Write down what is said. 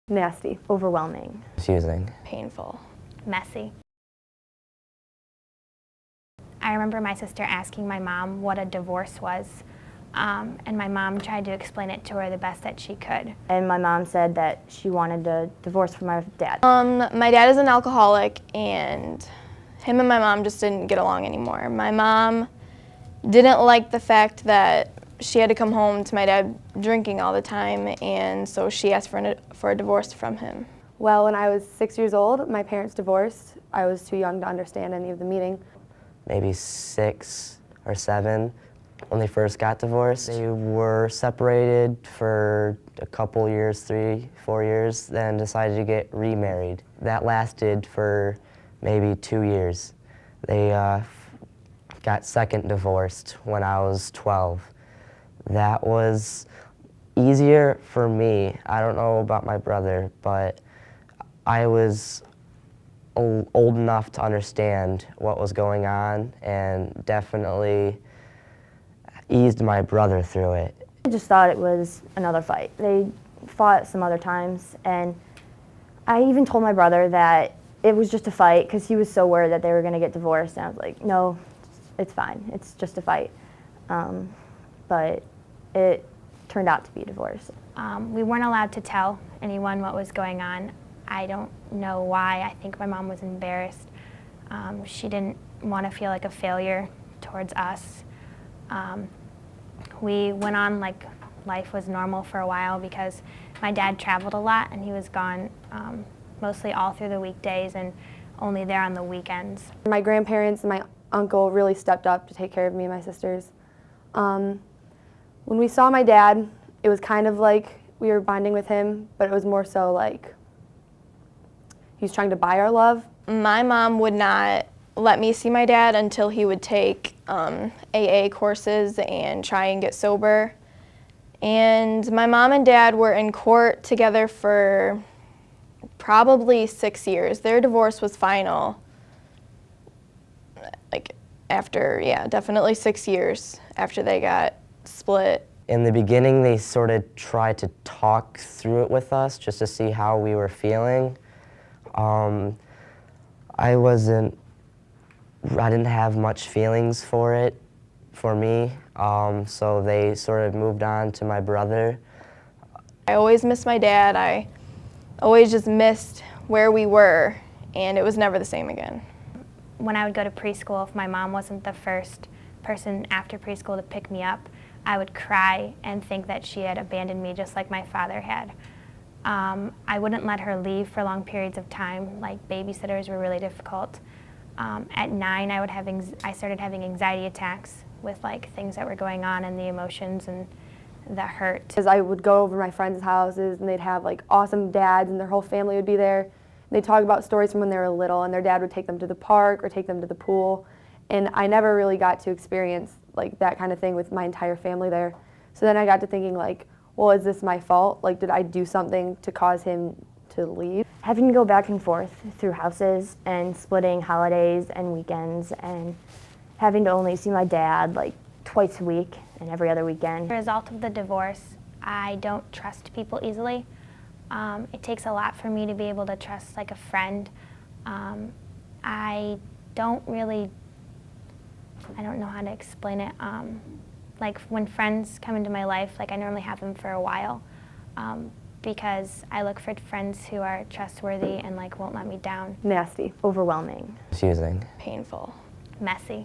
Nasty. Overwhelming. Confusing. Painful. Messy. I remember my sister asking my mom what a divorce was, and my mom tried to explain it to her the best that she could. And my mom said that she wanted a divorce from my dad. My dad is an alcoholic, and him and my mom just didn't get along anymore. My mom didn't like the fact that she had to come home to my dad drinking all the time, and so she asked for a divorce from him. Well, when I was 6 years old, my parents divorced. I was too young to understand any of the meaning. Maybe 6 or 7 when they first got divorced. They were separated for a couple years, 3, 4 years, then decided to get remarried. That lasted for maybe 2 years. They got second divorced when I was 12. That was easier for me. I don't know about my brother, but I was old enough to understand what was going on and definitely eased my brother through it. I just thought it was another fight. They fought some other times, and I even told my brother that it was just a fight because he was so worried that they were going to get divorced, and I was like, no, it's fine, it's just a fight. But it turned out to be a divorce. We weren't allowed to tell anyone what was going on. I don't know why. I think my mom was embarrassed. She didn't want to feel like a failure towards us. We went on like life was normal for a while because my dad traveled a lot and he was gone mostly all through the weekdays and only there on the weekends. My grandparents and my uncle really stepped up to take care of me and my sisters. When we saw my dad, it was kind of like we were bonding with him, but it was more so like he was trying to buy our love. My mom would not let me see my dad until he would take AA courses and try and get sober. And my mom and dad were in court together for probably 6 years. Their divorce was final, like after, yeah, definitely 6 years after they got split. In the beginning, they sort of tried to talk through it with us just to see how we were feeling. I didn't have much feelings for me, so they sort of moved on to my brother. I always missed my dad. I always just missed where we were, and it was never the same again. When I would go to preschool, if my mom wasn't the first person after preschool to pick me up, I would cry and think that she had abandoned me just like my father had. I wouldn't let her leave for long periods of time, like babysitters were really difficult. At 9, I started having anxiety attacks with like things that were going on and the emotions and the hurt. Because I would go over to my friends' houses and they'd have like awesome dads and their whole family would be there. They'd talk about stories from when they were little and their dad would take them to the park or take them to the pool. And I never really got to experience like that kind of thing with my entire family there. So then I got to thinking like, well, is this my fault? Like, did I do something to cause him to leave? Having to go back and forth through houses and splitting holidays and weekends and having to only see my dad like twice a week and every other weekend. As a result of the divorce, I don't trust people easily. It takes a lot for me to be able to trust like a friend. I don't know how to explain it. Like when friends come into my life, like I normally have them for a while because I look for friends who are trustworthy and like won't let me down. Nasty. Overwhelming. Confusing. Painful. Messy.